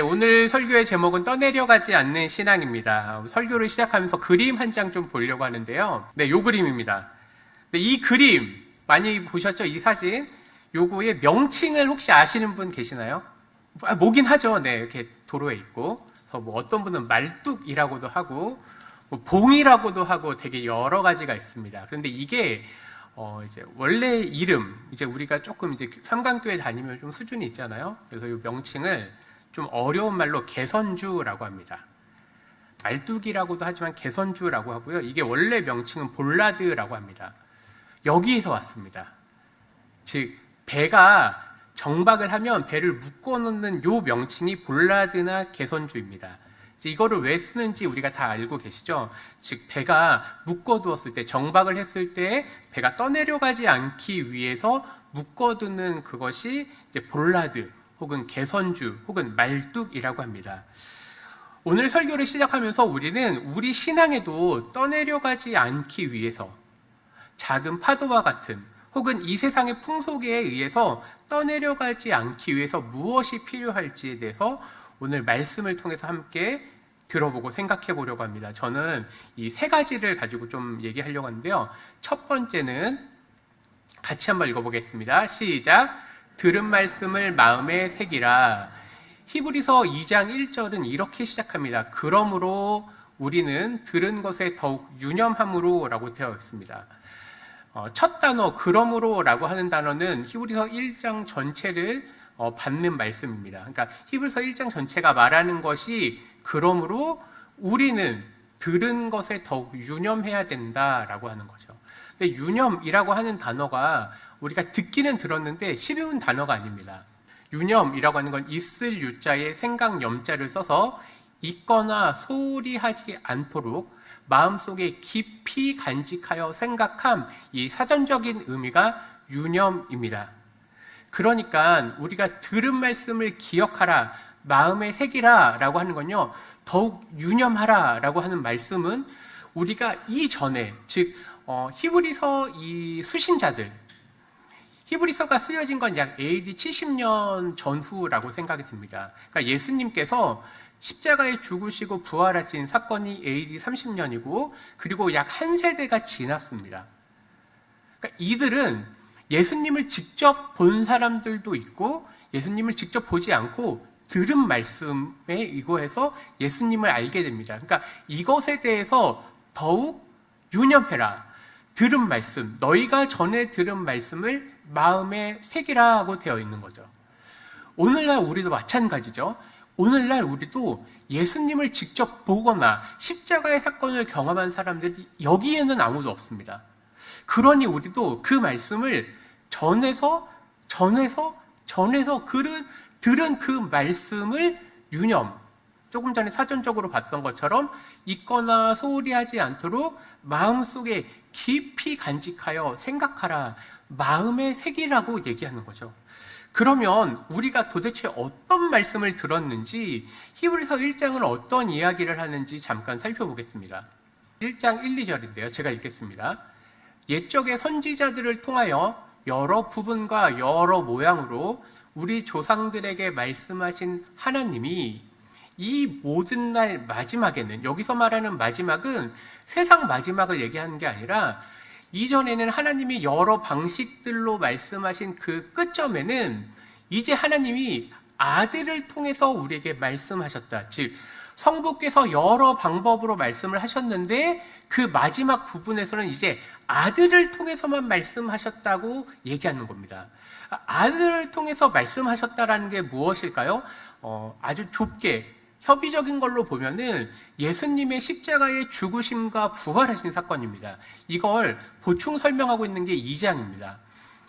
오늘 설교의 제목은 떠내려가지 않는 신앙입니다. 설교를 시작하면서 그림 한 장 좀 보려고 하는데요. 네, 요 그림입니다. 네, 이 그림 많이 보셨죠? 이 사진. 요거의 명칭을 혹시 아시는 분 계시나요? 뭐긴 하죠. 네, 이렇게 도로에 있고. 그래서 뭐 어떤 분은 말뚝이라고도 하고, 뭐 봉이라고도 하고 되게 여러 가지가 있습니다. 그런데 이게 이제 원래 이름, 이제 우리가 조금 이제 삼강교회 다니면 좀 수준이 있잖아요. 그래서 이 명칭을 좀 어려운 말로 개선주라고 합니다. 말뚝이라고도 하지만 개선주라고 하고요. 이게 원래 명칭은 볼라드라고 합니다. 여기에서 왔습니다. 즉 배가 정박을 하면 배를 묶어놓는 요 명칭이 볼라드나 개선주입니다. 이거를 왜 쓰는지 우리가 다 알고 계시죠? 즉 배가 묶어두었을 때, 정박을 했을 때 배가 떠내려가지 않기 위해서 묶어두는 그것이 이제 볼라드 혹은 개선주 혹은 말뚝이라고 합니다. 오늘 설교를 시작하면서 우리는 우리 신앙에도 떠내려가지 않기 위해서 작은 파도와 같은 혹은 이 세상의 풍속에 의해서 떠내려가지 않기 위해서 무엇이 필요할지에 대해서 오늘 말씀을 통해서 함께 들어보고 생각해 보려고 합니다. 저는 이 세 가지를 가지고 좀 얘기하려고 하는데요. 첫 번째는 같이 한번 읽어보겠습니다. 시작! 들은 말씀을 마음에 새기라. 히브리서 2장 1절은 이렇게 시작합니다. 그러므로 우리는 들은 것에 더욱 유념함으로 라고 되어 있습니다. 첫 단어 그러므로 라고 하는 단어는 히브리서 1장 전체를 받는 말씀입니다. 그러니까 히브리서 1장 전체가 말하는 것이 그러므로 우리는 들은 것에 더욱 유념해야 된다라고 하는 거죠. 근데 유념이라고 하는 단어가 우리가 듣기는 들었는데 쉬운 단어가 아닙니다. 유념이라고 하는 건 있을 유자에 생각 염자를 써서 있거나 소홀히 하지 않도록 마음속에 깊이 간직하여 생각함, 이 사전적인 의미가 유념입니다. 그러니까 우리가 들은 말씀을 기억하라, 마음에 새기라 라고 하는 건요, 더욱 유념하라 라고 하는 말씀은 우리가 이전에, 즉 히브리서 이 수신자들, 히브리서가 쓰여진 건 약 AD 70년 전후라고 생각이 듭니다. 그러니까 예수님께서 십자가에 죽으시고 부활하신 사건이 AD 30년이고 그리고 약 한 세대가 지났습니다. 그러니까 이들은 예수님을 직접 본 사람들도 있고 예수님을 직접 보지 않고 들은 말씀에 의거해서 예수님을 알게 됩니다. 그러니까 이것에 대해서 더욱 유념해라. 들은 말씀, 너희가 전에 들은 말씀을 마음에 새기라 하고 되어 있는 거죠. 오늘날 우리도 마찬가지죠. 오늘날 우리도 예수님을 직접 보거나 십자가의 사건을 경험한 사람들이 여기에는 아무도 없습니다. 그러니 우리도 그 말씀을 전해서 들은 그 말씀을 유념, 조금 전에 사전적으로 봤던 것처럼 있거나 소홀히 하지 않도록 마음속에 깊이 간직하여 생각하라, 마음에 새기라고 얘기하는 거죠. 그러면 우리가 도대체 어떤 말씀을 들었는지 히브리서 1장은 어떤 이야기를 하는지 잠깐 살펴보겠습니다. 1장 1, 2절인데요. 제가 읽겠습니다. 옛적의 선지자들을 통하여 여러 부분과 여러 모양으로 우리 조상들에게 말씀하신 하나님이 이 모든 날 마지막에는, 여기서 말하는 마지막은 세상 마지막을 얘기하는 게 아니라 이전에는 하나님이 여러 방식들로 말씀하신 그 끝점에는 이제 하나님이 아들을 통해서 우리에게 말씀하셨다. 즉 성부께서 여러 방법으로 말씀을 하셨는데 그 마지막 부분에서는 이제 아들을 통해서만 말씀하셨다고 얘기하는 겁니다. 아들을 통해서 말씀하셨다라는 게 무엇일까요? 아주 좁게 협의적인 걸로 보면은 예수님의 십자가의 죽으심과 부활하신 사건입니다. 이걸 보충 설명하고 있는 게 2장입니다.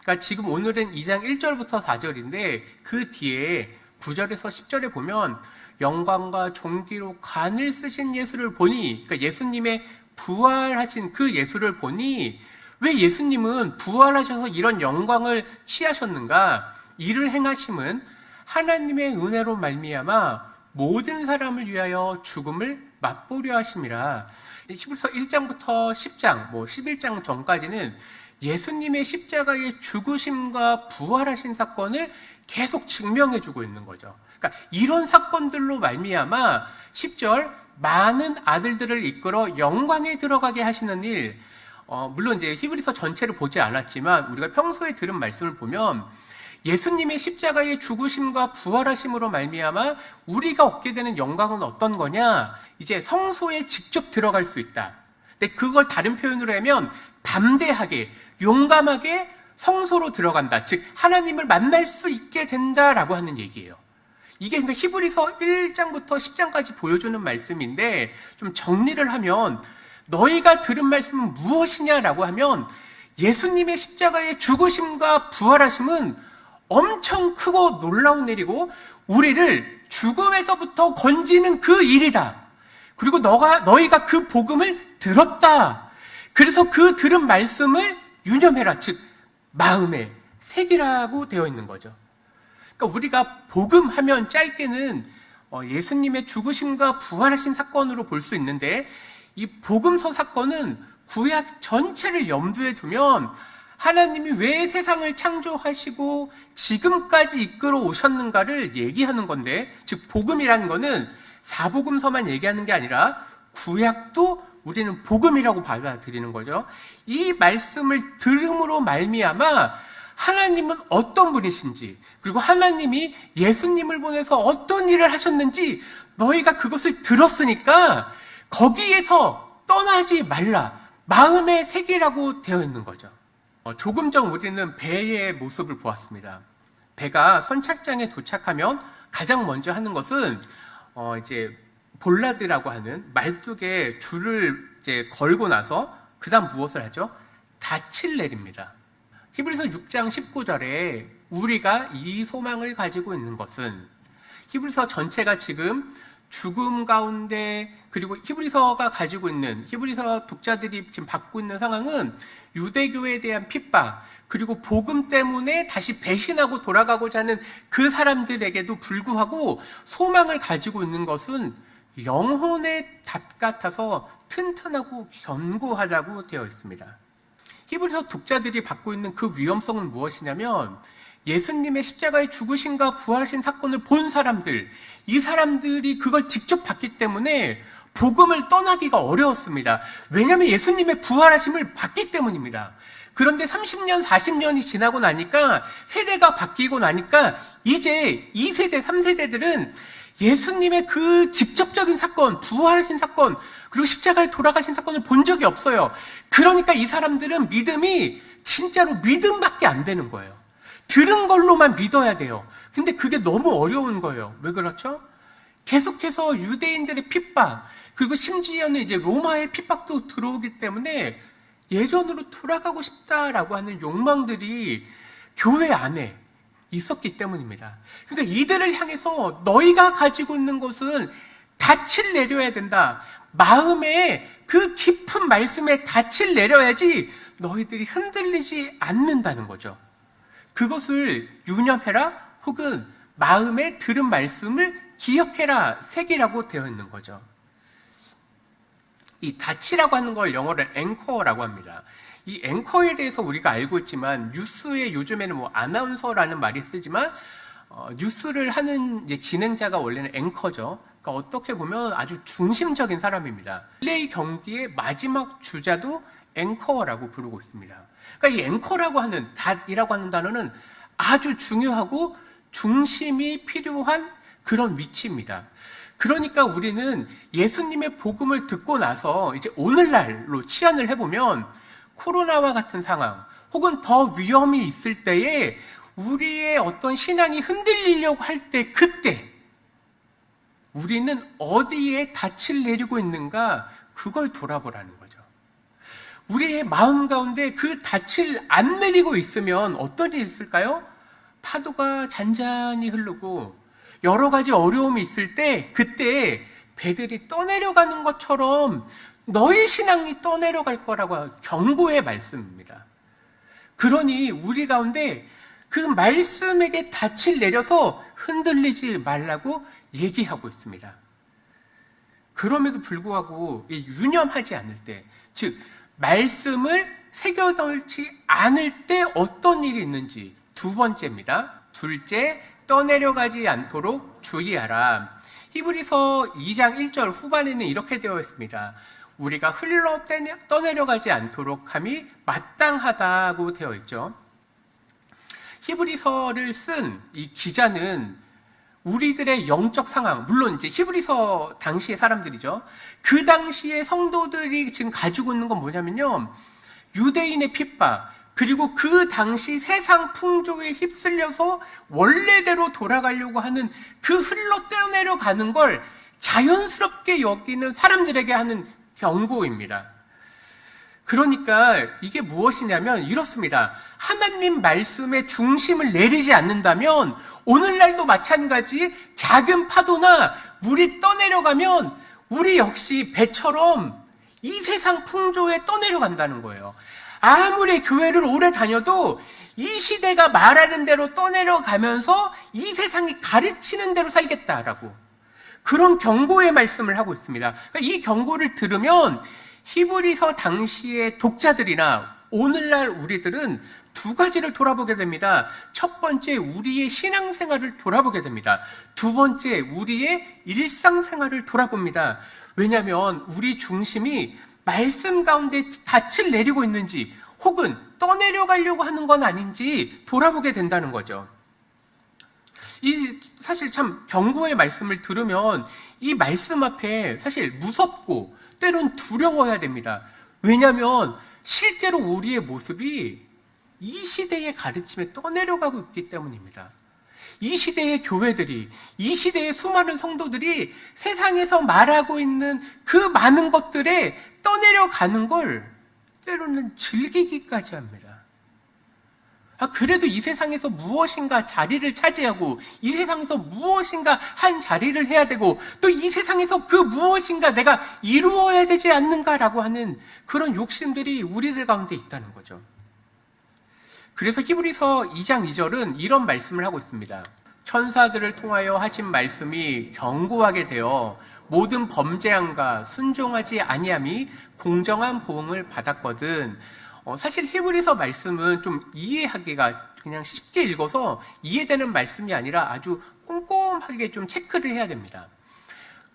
그러니까 지금 오늘은 2장 1절부터 4절인데 그 뒤에 9절에서 10절에 보면 영광과 존귀로 관을 쓰신 예수를 보니, 그러니까 예수님의 부활하신 그 예수를 보니 왜 예수님은 부활하셔서 이런 영광을 취하셨는가? 이를 행하심은 하나님의 은혜로 말미암아 모든 사람을 위하여 죽음을 맛보려 하심이라. 히브리서 1장부터 10장, 11장 전까지는 예수님의 십자가의 죽으심과 부활하신 사건을 계속 증명해주고 있는 거죠. 그러니까 이런 사건들로 말미암아 10절 많은 아들들을 이끌어 영광에 들어가게 하시는 일. 물론 이제 히브리서 전체를 보지 않았지만 우리가 평소에 들은 말씀을 보면 예수님의 십자가의 죽으심과 부활하심으로 말미암아 우리가 얻게 되는 영광은 어떤 거냐? 이제 성소에 직접 들어갈 수 있다. 근데 그걸 다른 표현으로 하면 담대하게, 용감하게 성소로 들어간다. 즉 하나님을 만날 수 있게 된다라고 하는 얘기예요. 이게 그러니까 히브리서 1장부터 10장까지 보여주는 말씀인데 좀 정리를 하면 너희가 들은 말씀은 무엇이냐라고 하면 예수님의 십자가의 죽으심과 부활하심은 엄청 크고 놀라운 일이고 우리를 죽음에서부터 건지는 그 일이다. 그리고 너희가 그 복음을 들었다. 그래서 그 들은 말씀을 유념해라. 즉 마음에 새기라고 되어 있는 거죠. 그러니까 우리가 복음하면 짧게는 예수님의 죽으심과 부활하신 사건으로 볼 수 있는데 이 복음서 사건은 구약 전체를 염두에 두면 하나님이 왜 세상을 창조하시고 지금까지 이끌어 오셨는가를 얘기하는 건데, 즉 복음이라는 거는 사복음서만 얘기하는 게 아니라 구약도 우리는 복음이라고 받아들이는 거죠. 이 말씀을 들음으로 말미암아 하나님은 어떤 분이신지, 그리고 하나님이 예수님을 보내서 어떤 일을 하셨는지 너희가 그것을 들었으니까 거기에서 떠나지 말라. 마음에 새기라고 되어 있는 거죠. 조금 전 우리는 배의 모습을 보았습니다. 배가 선착장에 도착하면 가장 먼저 하는 것은 이제 볼라드라고 하는 말뚝에 줄을 이제 걸고 나서 그다음 무엇을 하죠? 닻을 내립니다. 히브리서 6장 19절에 우리가 이 소망을 가지고 있는 것은, 히브리서 전체가 지금 죽음 가운데, 그리고 히브리서가 가지고 있는, 히브리서 독자들이 지금 받고 있는 상황은 유대교에 대한 핍박, 그리고 복음 때문에 다시 배신하고 돌아가고자 하는 그 사람들에게도 불구하고 소망을 가지고 있는 것은 영혼의 닷 같아서 튼튼하고 견고하다고 되어 있습니다. 히브리서 독자들이 받고 있는 그 위험성은 무엇이냐면 예수님의 십자가의 죽으심과 부활하신 사건을 본 사람들, 이 사람들이 그걸 직접 봤기 때문에 복음을 떠나기가 어려웠습니다. 왜냐하면 예수님의 부활하심을 봤기 때문입니다. 그런데 30년, 40년이 지나고 나니까, 세대가 바뀌고 나니까 이제 2세대, 3세대들은 예수님의 그 직접적인 사건, 부활하신 사건, 그리고 십자가에 돌아가신 사건을 본 적이 없어요. 그러니까 이 사람들은 믿음이 진짜로 믿음밖에 안 되는 거예요. 들은 걸로만 믿어야 돼요. 근데 그게 너무 어려운 거예요. 왜 그렇죠? 계속해서 유대인들의 핍박, 그리고 심지어는 이제 로마의 핍박도 들어오기 때문에 예전으로 돌아가고 싶다라고 하는 욕망들이 교회 안에 있었기 때문입니다. 그러니까 이들을 향해서 너희가 가지고 있는 것은 닻을 내려야 된다. 마음에 그 깊은 말씀에 닻을 내려야지 너희들이 흔들리지 않는다는 거죠. 그것을 유념해라, 혹은 마음에 들은 말씀을 기억해라, 새기라고 되어 있는 거죠. 이 닻이라고 하는 걸 영어로 앵커라고 합니다. 이 앵커에 대해서 우리가 알고 있지만 뉴스에 요즘에는 뭐 아나운서라는 말이 쓰지만 뉴스를 하는 이제 진행자가 원래는 앵커죠. 그러니까 어떻게 보면 아주 중심적인 사람입니다. 릴레이 경기의 마지막 주자도 앵커라고 부르고 있습니다. 그러니까 이 앵커라고 하는, 닷이라고 하는 단어는 아주 중요하고 중심이 필요한 그런 위치입니다. 그러니까 우리는 예수님의 복음을 듣고 나서 이제 오늘날로 치환을 해보면 코로나와 같은 상황, 혹은 더 위험이 있을 때에 우리의 어떤 신앙이 흔들리려고 할 때, 그때 우리는 어디에 닻을 내리고 있는가, 그걸 돌아보라는 거죠. 우리의 마음 가운데 그 닻을 안 내리고 있으면 어떤 일이 있을까요? 파도가 잔잔히 흐르고 여러 가지 어려움이 있을 때, 그때 배들이 떠내려가는 것처럼 너희 신앙이 떠내려갈 거라고 경고의 말씀입니다. 그러니 우리 가운데 그 말씀에게 닻을 내려서 흔들리지 말라고 얘기하고 있습니다. 그럼에도 불구하고 유념하지 않을 때, 즉 말씀을 새겨넣지 않을 때 어떤 일이 있는지, 두 번째입니다. 둘째, 떠내려가지 않도록 주의하라. 히브리서 2장 1절 후반에는 이렇게 되어 있습니다. 우리가 떠내려가지 않도록 함이 마땅하다고 되어 있죠. 히브리서를 쓴 이 기자는 우리들의 영적 상황, 물론 이제 히브리서 당시의 사람들이죠. 그 당시의 성도들이 지금 가지고 있는 건 뭐냐면요, 유대인의 핍박, 그리고 그 당시 세상 풍조에 휩쓸려서 원래대로 돌아가려고 하는 그 흘러 떠내려가는 걸 자연스럽게 여기는 사람들에게 하는 경고입니다. 그러니까 이게 무엇이냐면 이렇습니다. 하나님 말씀의 중심을 내리지 않는다면 오늘날도 마찬가지 작은 파도나 물이 떠내려가면 우리 역시 배처럼 이 세상 풍조에 떠내려간다는 거예요. 아무리 교회를 오래 다녀도 이 시대가 말하는 대로 떠내려가면서 이 세상이 가르치는 대로 살겠다라고 그런 경고의 말씀을 하고 있습니다. 그러니까 이 경고를 들으면 히브리서 당시의 독자들이나 오늘날 우리들은 두 가지를 돌아보게 됩니다. 첫 번째, 우리의 신앙생활을 돌아보게 됩니다. 두 번째, 우리의 일상생활을 돌아봅니다. 왜냐하면 우리 중심이 말씀 가운데 닻을 내리고 있는지 혹은 떠내려가려고 하는 건 아닌지 돌아보게 된다는 거죠. 사실 참 경고의 말씀을 들으면 이 말씀 앞에 사실 무섭고 때론 두려워야 됩니다. 왜냐하면 실제로 우리의 모습이 이 시대의 가르침에 떠내려가고 있기 때문입니다. 이 시대의 교회들이, 이 시대의 수많은 성도들이 세상에서 말하고 있는 그 많은 것들에 떠내려가는 걸 때로는 즐기기까지 합니다. 그래도 이 세상에서 무엇인가 자리를 차지하고 이 세상에서 무엇인가 한 자리를 해야 되고 또 이 세상에서 그 무엇인가 내가 이루어야 되지 않는가라고 하는 그런 욕심들이 우리들 가운데 있다는 거죠. 그래서 히브리서 2장 2절은 이런 말씀을 하고 있습니다. 천사들을 통하여 하신 말씀이 견고하게 되어 모든 범죄함과 순종하지 아니함이 공정한 보응을 받았거든. 사실 히브리서 말씀은 좀 이해하기가 그냥 쉽게 읽어서 이해되는 말씀이 아니라 아주 꼼꼼하게 좀 체크를 해야 됩니다.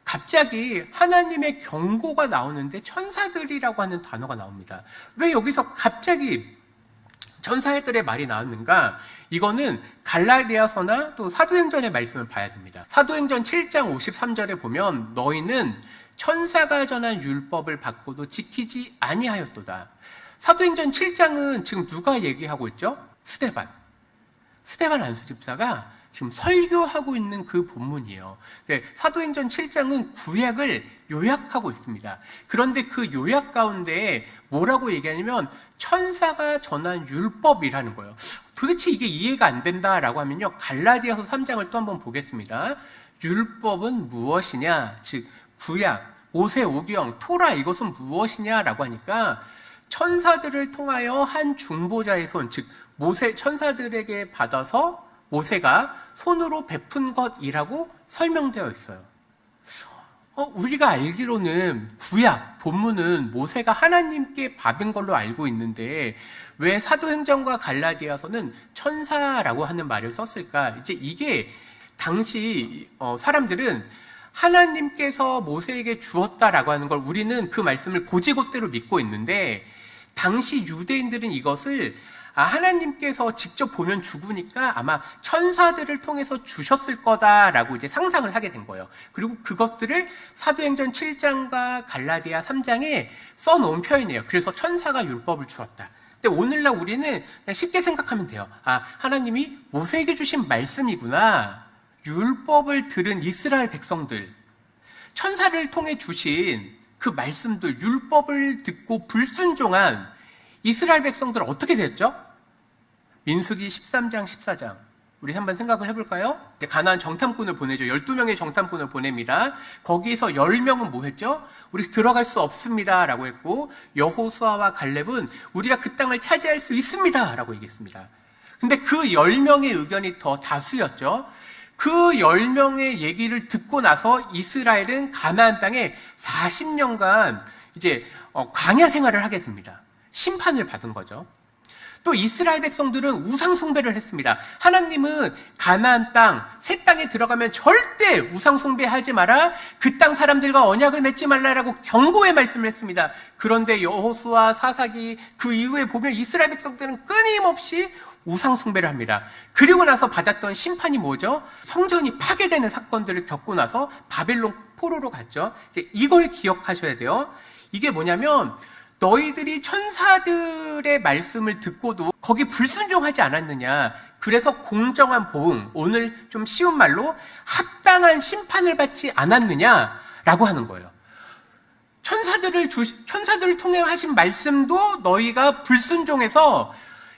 갑자기 하나님의 경고가 나오는데 천사들이라고 하는 단어가 나옵니다. 왜 여기서 갑자기 천사들의 말이 나왔는가? 이거는 갈라디아서나 또 사도행전의 말씀을 봐야 됩니다. 사도행전 7장 53절에 보면 너희는 천사가 전한 율법을 받고도 지키지 아니하였도다. 사도행전 7장은 지금 누가 얘기하고 있죠? 스데반 안수집사가 지금 설교하고 있는 그 본문이에요. 네, 사도행전 7장은 구약을 요약하고 있습니다. 그런데 그 요약 가운데 뭐라고 얘기하냐면 천사가 전한 율법이라는 거예요. 도대체 이게 이해가 안 된다라고 하면요, 갈라디아서 3장을 또 한번 보겠습니다. 율법은 무엇이냐? 즉 구약, 모세 오경, 토라 이것은 무엇이냐라고 하니까 천사들을 통하여 한 중보자의 손, 즉 모세 천사들에게 받아서 모세가 손으로 베푼 것이라고 설명되어 있어요. 우리가 알기로는 구약 본문은 모세가 하나님께 받은 걸로 알고 있는데 왜 사도행전과 갈라디아서는 천사라고 하는 말을 썼을까? 이제 이게 당시 사람들은 하나님께서 모세에게 주었다라고 하는 걸 우리는 그 말씀을 곧이곧대로 믿고 있는데 당시 유대인들은 이것을 하나님께서 직접 보면 죽으니까 아마 천사들을 통해서 주셨을 거다라고 이제 상상을 하게 된 거예요. 그리고 그것들을 사도행전 7장과 갈라디아 3장에 써놓은 표현이에요. 그래서 천사가 율법을 주었다. 근데 오늘날 우리는 그냥 쉽게 생각하면 돼요. 하나님이 모세에게 주신 말씀이구나. 율법을 들은 이스라엘 백성들, 천사를 통해 주신 그 말씀들, 율법을 듣고 불순종한 이스라엘 백성들 어떻게 됐죠? 민수기 13장, 14장. 우리 한번 생각을 해볼까요? 가나안 정탐꾼을 보내죠. 12명의 정탐꾼을 보냅니다. 거기서 10명은 뭐 했죠? 우리 들어갈 수 없습니다 라고 했고, 여호수아와 갈렙은 우리가 그 땅을 차지할 수 있습니다 라고 얘기했습니다. 근데 그 10명의 의견이 더 다수였죠. 그 10명의 얘기를 듣고 나서 이스라엘은 가나안 땅에 40년간 이제 광야 생활을 하게 됩니다. 심판을 받은 거죠. 또 이스라엘 백성들은 우상 숭배를 했습니다. 하나님은 가나안 땅, 새 땅에 들어가면 절대 우상 숭배하지 마라, 그 땅 사람들과 언약을 맺지 말라라고 경고의 말씀을 했습니다. 그런데 여호수아, 사사기 그 이후에 보면 이스라엘 백성들은 끊임없이 우상 숭배를 합니다. 그리고 나서 받았던 심판이 뭐죠? 성전이 파괴되는 사건들을 겪고 나서 바벨론 포로로 갔죠. 이제 이걸 기억하셔야 돼요. 이게 뭐냐면 너희들이 천사들의 말씀을 듣고도 거기 불순종하지 않았느냐. 그래서 공정한 보응, 오늘 좀 쉬운 말로 합당한 심판을 받지 않았느냐라고 하는 거예요. 천사들을 통해 하신 말씀도 너희가 불순종해서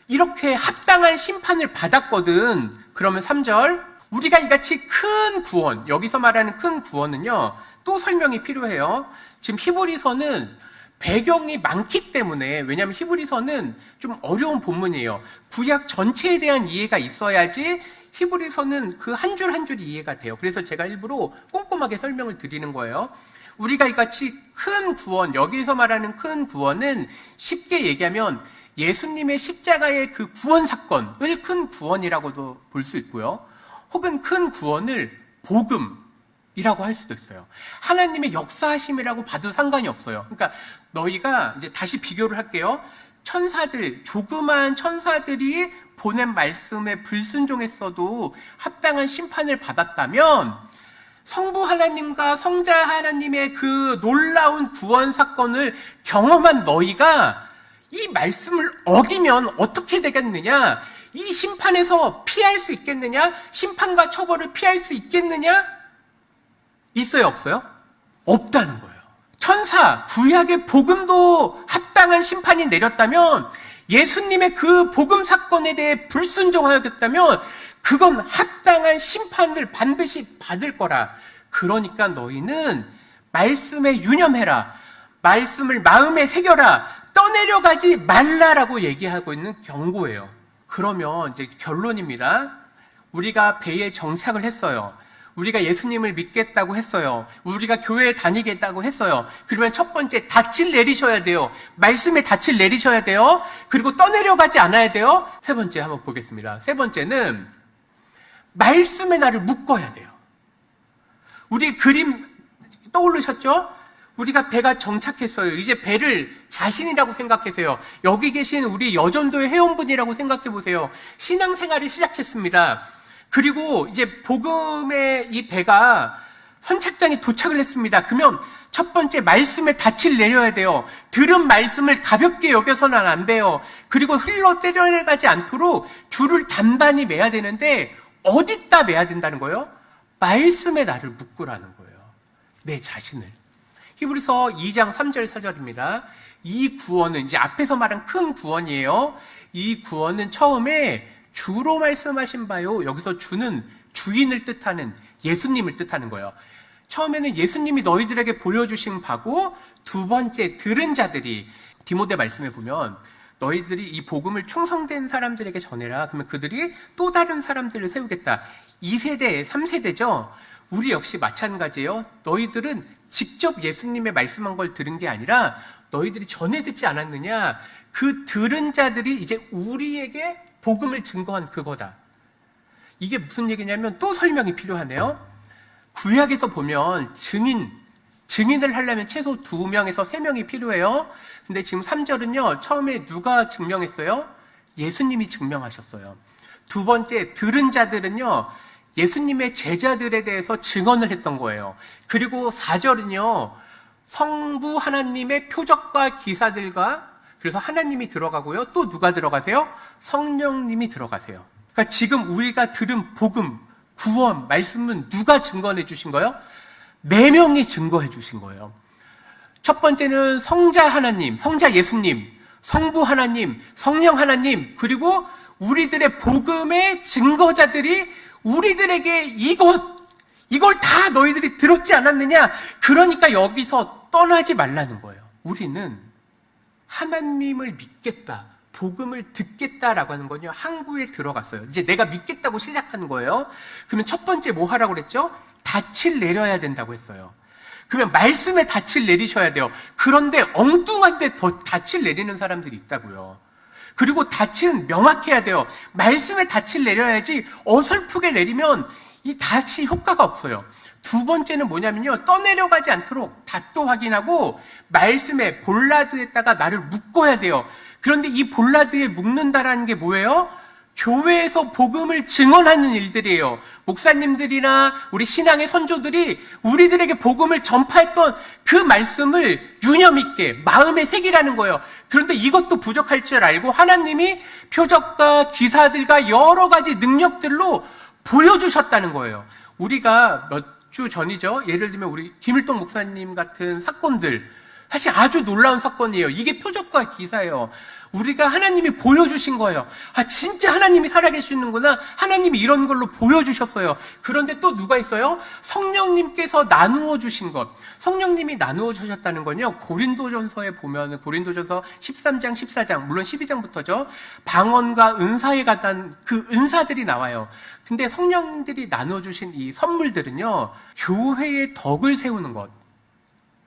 이렇게 합당한 심판을 받았거든. 그러면 3절, 우리가 이같이 큰 구원, 여기서 말하는 큰 구원은요, 또 설명이 필요해요. 지금 히브리서는 배경이 많기 때문에, 왜냐하면 히브리서는 좀 어려운 본문이에요. 구약 전체에 대한 이해가 있어야지 히브리서는 그 한 줄 한 줄이 이해가 돼요. 그래서 제가 일부러 꼼꼼하게 설명을 드리는 거예요. 우리가 이같이 큰 구원, 여기서 말하는 큰 구원은 쉽게 얘기하면 예수님의 십자가의 그 구원 사건을 큰 구원이라고도 볼 수 있고요. 혹은 큰 구원을 복음이라고 할 수도 있어요. 하나님의 역사하심이라고 봐도 상관이 없어요. 그러니까 너희가 이제 다시 비교를 할게요. 천사들, 조그마한 천사들이 보낸 말씀에 불순종했어도 합당한 심판을 받았다면 성부 하나님과 성자 하나님의 그 놀라운 구원 사건을 경험한 너희가 이 말씀을 어기면 어떻게 되겠느냐? 이 심판에서 피할 수 있겠느냐? 심판과 처벌을 피할 수 있겠느냐? 있어요, 없어요? 없다는 거예요. 천사, 구약의 복음도 합당한 심판이 내렸다면, 예수님의 그 복음 사건에 대해 불순종하였다면 그건 합당한 심판을 반드시 받을 거라. 그러니까 너희는 말씀에 유념해라. 말씀을 마음에 새겨라. 떠내려가지 말라라고 얘기하고 있는 경고예요. 그러면 이제 결론입니다. 우리가 배에 정착을 했어요. 우리가 예수님을 믿겠다고 했어요. 우리가 교회에 다니겠다고 했어요. 그러면 첫 번째, 닻을 내리셔야 돼요. 말씀에 닻을 내리셔야 돼요. 그리고 떠내려가지 않아야 돼요. 세 번째 한번 보겠습니다. 세 번째는 말씀에 나를 묶어야 돼요. 우리 그림 떠오르셨죠? 우리가 배가 정착했어요. 이제 배를 자신이라고 생각하세요. 여기 계신 우리 여전도의 회원분이라고 생각해 보세요. 신앙생활을 시작했습니다. 그리고 이제 복음의 이 배가 선착장에 도착을 했습니다. 그러면 첫 번째, 말씀에 닻을 내려야 돼요. 들은 말씀을 가볍게 여겨서는 안 돼요. 그리고 흘러 때려내가지 않도록 줄을 단단히 매야 되는데 어디다 매야 된다는 거예요? 말씀에 나를 묶으라는 거예요. 내 자신을. 히브리서 2장 3절 4절입니다. 이 구원은 이제 앞에서 말한 큰 구원이에요. 이 구원은 처음에 주로 말씀하신 바요. 여기서 주는 주인을 뜻하는 예수님을 뜻하는 거예요. 처음에는 예수님이 너희들에게 보여주신 바고, 두 번째 들은 자들이 디모데 말씀에 보면 너희들이 이 복음을 충성된 사람들에게 전해라. 그러면 그들이 또 다른 사람들을 세우겠다. 2세대, 3세대죠. 우리 역시 마찬가지예요. 너희들은 직접 예수님의 말씀한 걸 들은 게 아니라 너희들이 전해 듣지 않았느냐. 그 들은 자들이 이제 우리에게 복음을 증거한 그거다. 이게 무슨 얘기냐면 또 설명이 필요하네요. 구약에서 보면 증인을 하려면 최소 2명에서 3명이 필요해요. 근데 지금 3절은요, 처음에 누가 증명했어요? 예수님이 증명하셨어요. 두 번째, 들은 자들은요, 예수님의 제자들에 대해서 증언을 했던 거예요. 그리고 4절은요, 성부 하나님의 표적과 기사들과, 그래서 하나님이 들어가고요. 또 누가 들어가세요? 성령님이 들어가세요. 그러니까 지금 우리가 들은 복음, 구원, 말씀은 누가 증거해 주신 거예요? 4명이 증거해 주신 거예요. 첫 번째는 성자 하나님, 성자 예수님, 성부 하나님, 성령 하나님, 그리고 우리들의 복음의 증거자들이 우리들에게 이걸 다 너희들이 들었지 않았느냐? 그러니까 여기서 떠나지 말라는 거예요. 우리는 하나님을 믿겠다, 복음을 듣겠다라고 하는 건요, 항구에 들어갔어요. 이제 내가 믿겠다고 시작한 거예요. 그러면 첫 번째 뭐 하라고 그랬죠? 닻을 내려야 된다고 했어요. 그러면 말씀에 닻을 내리셔야 돼요. 그런데 엉뚱한데 더 닻을 내리는 사람들이 있다고요. 그리고 닻은 명확해야 돼요. 말씀에 닻을 내려야지 어설프게 내리면 이 닻이 효과가 없어요. 두 번째는 뭐냐면요, 떠내려가지 않도록 닷도 확인하고 말씀에 볼라드에다가 나를 묶어야 돼요. 그런데 이 볼라드에 묶는다라는 게 뭐예요? 교회에서 복음을 증언하는 일들이에요. 목사님들이나 우리 신앙의 선조들이 우리들에게 복음을 전파했던 그 말씀을 유념 있게 마음에 새기라는 거예요. 그런데 이것도 부족할 줄 알고 하나님이 표적과 기사들과 여러 가지 능력들로 보여주셨다는 거예요. 우리가 몇 주 전이죠. 예를 들면 우리 김일동 목사님 같은 사건들, 사실 아주 놀라운 사건이에요. 이게 표적과 기사예요. 우리가 하나님이 보여주신 거예요. 아, 진짜 하나님이 살아계시는구나. 하나님이 이런 걸로 보여주셨어요. 그런데 또 누가 있어요? 성령님께서 나누어 주신 것. 성령님이 나누어 주셨다는 건요, 고린도전서에 보면 고린도전서 13장, 14장, 물론 12장부터죠. 방언과 은사에 관한 그 은사들이 나와요. 근데 성령님들이 나누어 주신 이 선물들은요, 교회의 덕을 세우는 것.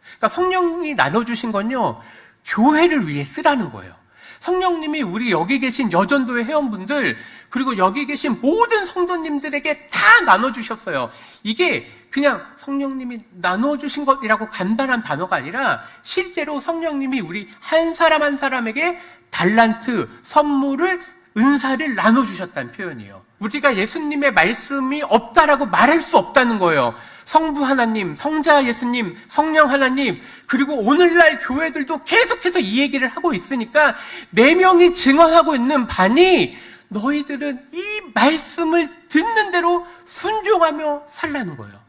그러니까 성령이 나눠주신 건요, 교회를 위해 쓰라는 거예요. 성령님이 우리 여기 계신 여전도의 회원분들, 그리고 여기 계신 모든 성도님들에게 다 나눠주셨어요. 이게 그냥 성령님이 나눠주신 것이라고 간단한 단어가 아니라 실제로 성령님이 우리 한 사람 한 사람에게 달란트, 선물을, 은사를 나눠주셨다는 표현이에요. 우리가 예수님의 말씀이 없다라고 말할 수 없다는 거예요. 성부 하나님, 성자 예수님, 성령 하나님, 그리고 오늘날 교회들도 계속해서 이 얘기를 하고 있으니까 4명이 증언하고 있는 바니 너희들은 이 말씀을 듣는 대로 순종하며 살라는 거예요.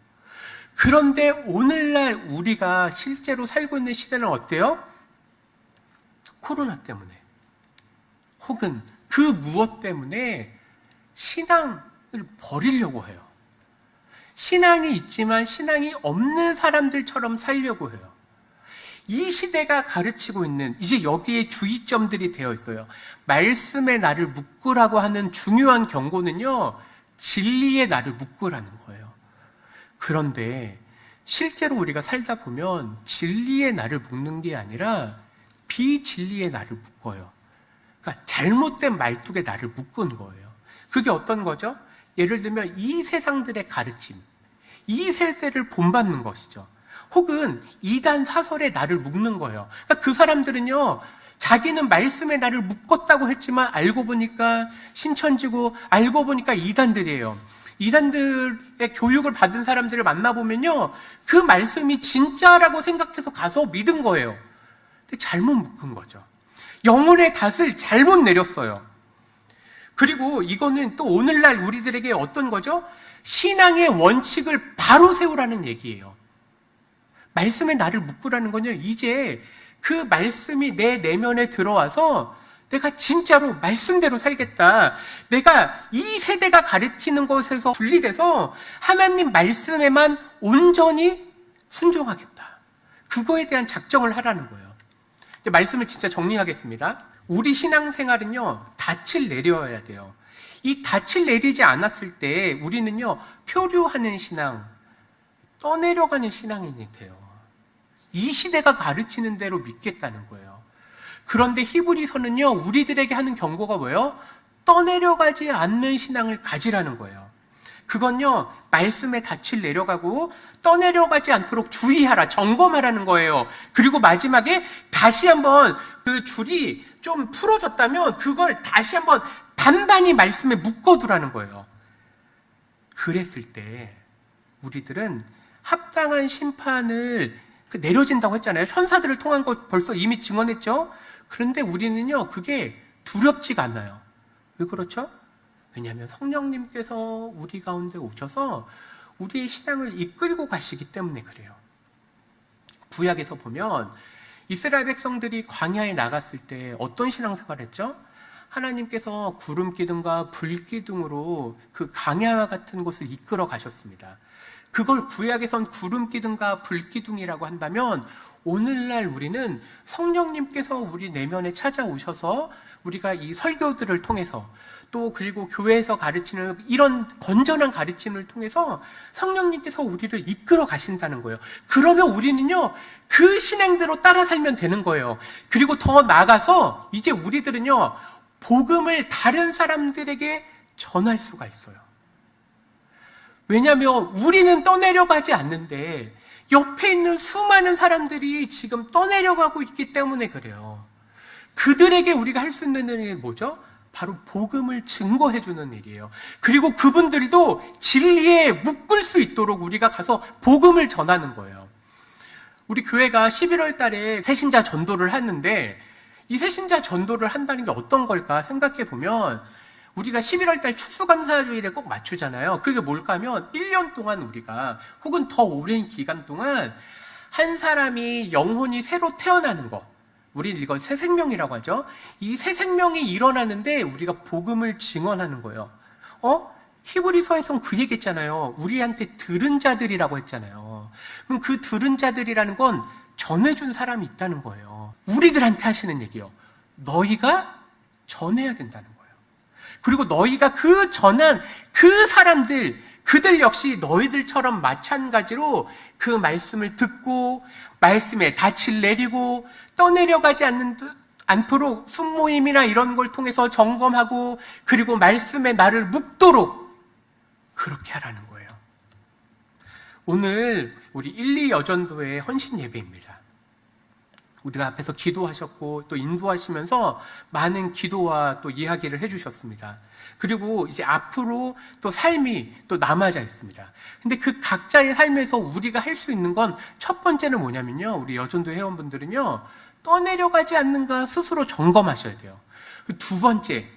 그런데 오늘날 우리가 실제로 살고 있는 시대는 어때요? 코로나 때문에, 혹은 그 무엇 때문에 신앙을 버리려고 해요. 신앙이 있지만 신앙이 없는 사람들처럼 살려고 해요. 이 시대가 가르치고 있는, 이제 여기에 주의점들이 되어 있어요. 말씀에 나를 묶으라고 하는 중요한 경고는요, 진리에 나를 묶으라는 거예요. 그런데 실제로 우리가 살다 보면 진리에 나를 묶는 게 아니라 비진리에 나를 묶어요. 그러니까 잘못된 말뚝에 나를 묶은 거예요. 그게 어떤 거죠? 예를 들면 이 세상들의 가르침, 이 세대를 본받는 것이죠. 혹은 이단 사설에 나를 묶는 거예요. 그러니까 그 사람들은요, 자기는 말씀에 나를 묶었다고 했지만 알고 보니까 신천지고 알고 보니까 이단들이에요. 이단들의 교육을 받은 사람들을 만나보면요, 그 말씀이 진짜라고 생각해서 가서 믿은 거예요. 근데 잘못 묶은 거죠. 영혼의 닷을 잘못 내렸어요. 그리고 이거는 또 오늘날 우리들에게 어떤 거죠? 신앙의 원칙을 바로 세우라는 얘기예요. 말씀에 나를 묶으라는 건요, 이제 그 말씀이 내 내면에 들어와서 내가 진짜로 말씀대로 살겠다. 내가 이 세대가 가르치는 것에서 분리돼서 하나님 말씀에만 온전히 순종하겠다. 그거에 대한 작정을 하라는 거예요. 이제 말씀을 진짜 정리하겠습니다. 우리 신앙생활은요, 닻을 내려야 돼요. 이 닻을 내리지 않았을 때 우리는요, 표류하는 신앙, 떠내려가는 신앙인이 돼요. 이 시대가 가르치는 대로 믿겠다는 거예요. 그런데 히브리서는요, 우리들에게 하는 경고가 뭐예요? 떠내려가지 않는 신앙을 가지라는 거예요. 그건요, 말씀에 닻을 내려가고 떠내려가지 않도록 주의하라, 점검하라는 거예요. 그리고 마지막에 다시 한번 그 줄이 좀 풀어졌다면 그걸 다시 한번 단단히 말씀에 묶어두라는 거예요. 그랬을 때 우리들은 합당한 심판을 내려진다고 했잖아요. 천사들을 통한 거 벌써 이미 증언했죠. 그런데 우리는요, 그게 두렵지가 않아요. 왜 그렇죠? 왜냐하면 성령님께서 우리 가운데 오셔서 우리의 신앙을 이끌고 가시기 때문에 그래요. 구약에서 보면 이스라엘 백성들이 광야에 나갔을 때 어떤 신앙생활을 했죠? 하나님께서 구름 기둥과 불 기둥으로 그 광야와 같은 곳을 이끌어 가셨습니다. 그걸 구약에선 구름 기둥과 불 기둥이라고 한다면 오늘날 우리는 성령님께서 우리 내면에 찾아오셔서 우리가 이 설교들을 통해서 또 그리고 교회에서 가르치는 이런 건전한 가르침을 통해서 성령님께서 우리를 이끌어 가신다는 거예요. 그러면 우리는요, 그 신앙대로 따라 살면 되는 거예요. 그리고 더 나아가서 이제 우리들은요, 복음을 다른 사람들에게 전할 수가 있어요. 왜냐하면 우리는 떠내려가지 않는데 옆에 있는 수많은 사람들이 지금 떠내려가고 있기 때문에 그래요. 그들에게 우리가 할 수 있는 일이 뭐죠? 바로 복음을 증거해주는 일이에요. 그리고 그분들도 진리에 묶을 수 있도록 우리가 가서 복음을 전하는 거예요. 우리 교회가 11월 달에 새신자 전도를 하는데 이 새신자 전도를 한다는 게 어떤 걸까 생각해 보면 우리가 11월 달 추수감사주일에 꼭 맞추잖아요. 그게 뭘까 하면 1년 동안 우리가 혹은 더 오랜 기간 동안 한 사람이 영혼이 새로 태어나는 거, 우리 이걸 새 생명이라고 하죠. 이 새 생명이 일어나는데 우리가 복음을 증언하는 거예요. 히브리서에서는 그 얘기했잖아요. 우리한테 들은 자들이라고 했잖아요. 그럼 그 들은 자들이라는 건 전해준 사람이 있다는 거예요. 우리들한테 하시는 얘기요. 너희가 전해야 된다는 거예요. 그리고 너희가 그 전한 그 사람들, 그들 역시 너희들처럼 마찬가지로 그 말씀을 듣고 말씀에 닻을 내리고 떠내려가지 않도록 순모임이나 이런 걸 통해서 점검하고 그리고 말씀에 나를 묵도록 그렇게 하라는 거예요. 오늘 우리 1, 2 여전도의 헌신 예배입니다. 우리가 앞에서 기도하셨고 또 인도하시면서 많은 기도와 또 이야기를 해주셨습니다. 그리고 이제 앞으로 또 삶이 또 남아져 있습니다. 근데 그 각자의 삶에서 우리가 할 수 있는 건 첫 번째는 뭐냐면요. 우리 여전도 회원분들은요. 떠내려가지 않는가 스스로 점검하셔야 돼요. 두 번째,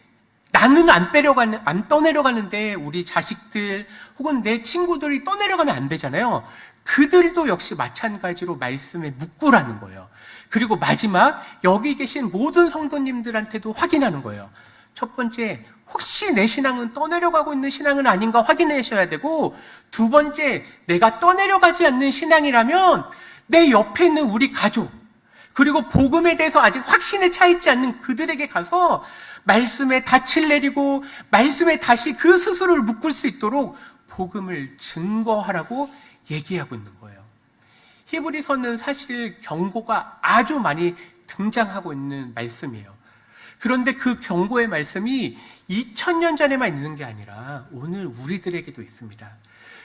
나는 안 떠내려가는데 우리 자식들 혹은 내 친구들이 떠내려가면 안 되잖아요. 그들도 역시 마찬가지로 말씀에 묵구라는 거예요. 그리고 마지막, 여기 계신 모든 성도님들한테도 확인하는 거예요. 첫 번째, 혹시 내 신앙은 떠내려가고 있는 신앙은 아닌가 확인하셔야 되고, 두 번째, 내가 떠내려가지 않는 신앙이라면 내 옆에 있는 우리 가족, 그리고 복음에 대해서 아직 확신에 차 있지 않는 그들에게 가서 말씀에 닻을 내리고 말씀에 다시 그 스스로를 묶을 수 있도록 복음을 증거하라고 얘기하고 있는 거예요. 히브리서는 사실 경고가 아주 많이 등장하고 있는 말씀이에요. 그런데 그 경고의 말씀이 2000년 전에만 있는 게 아니라 오늘 우리들에게도 있습니다.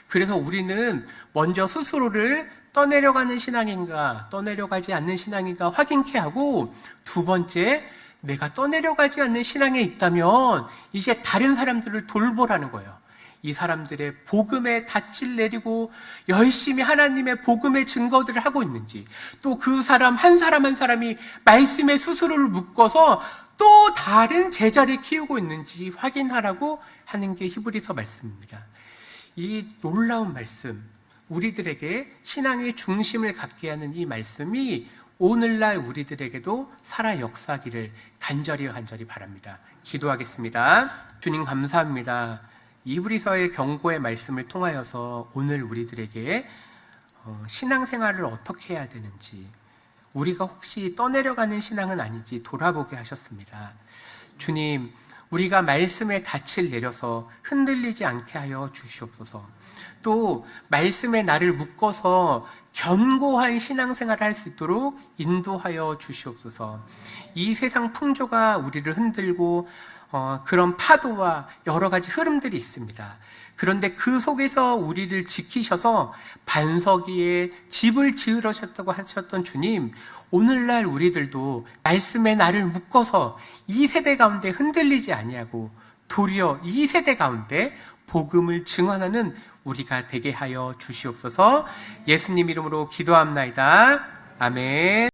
그래서 우리는 먼저 스스로를 떠내려가는 신앙인가 떠내려가지 않는 신앙인가 확인케 하고, 두 번째, 내가 떠내려가지 않는 신앙에 있다면 이제 다른 사람들을 돌보라는 거예요. 이 사람들의 복음에 닻을 내리고 열심히 하나님의 복음의 증거들을 하고 있는지, 또 그 사람 한 사람이 말씀에 스스로를 묶어서 또 다른 제자를 키우고 있는지 확인하라고 하는 게 히브리서 말씀입니다. 이 놀라운 말씀, 우리들에게 신앙의 중심을 갖게 하는 이 말씀이 오늘날 우리들에게도 살아 역사하기를 간절히 바랍니다. 기도하겠습니다. 주님 감사합니다. 히브리서의 경고의 말씀을 통하여서 오늘 우리들에게 신앙생활을 어떻게 해야 되는지, 우리가 혹시 떠내려가는 신앙은 아닌지 돌아보게 하셨습니다. 주님, 우리가 말씀에 닻을 내려서 흔들리지 않게 하여 주시옵소서. 또 말씀에 나를 묶어서 견고한 신앙생활을 할 수 있도록 인도하여 주시옵소서. 이 세상 풍조가 우리를 흔들고 그런 파도와 여러 가지 흐름들이 있습니다. 그런데 그 속에서 우리를 지키셔서 반석 위에 집을 지으셨다고 하셨던 주님, 오늘날 우리들도 말씀에 나를 묶어서 이 세대 가운데 흔들리지 아니하고 도리어 이 세대 가운데 복음을 증언하는 우리가 되게 하여 주시옵소서. 예수님 이름으로 기도합나이다. 아멘.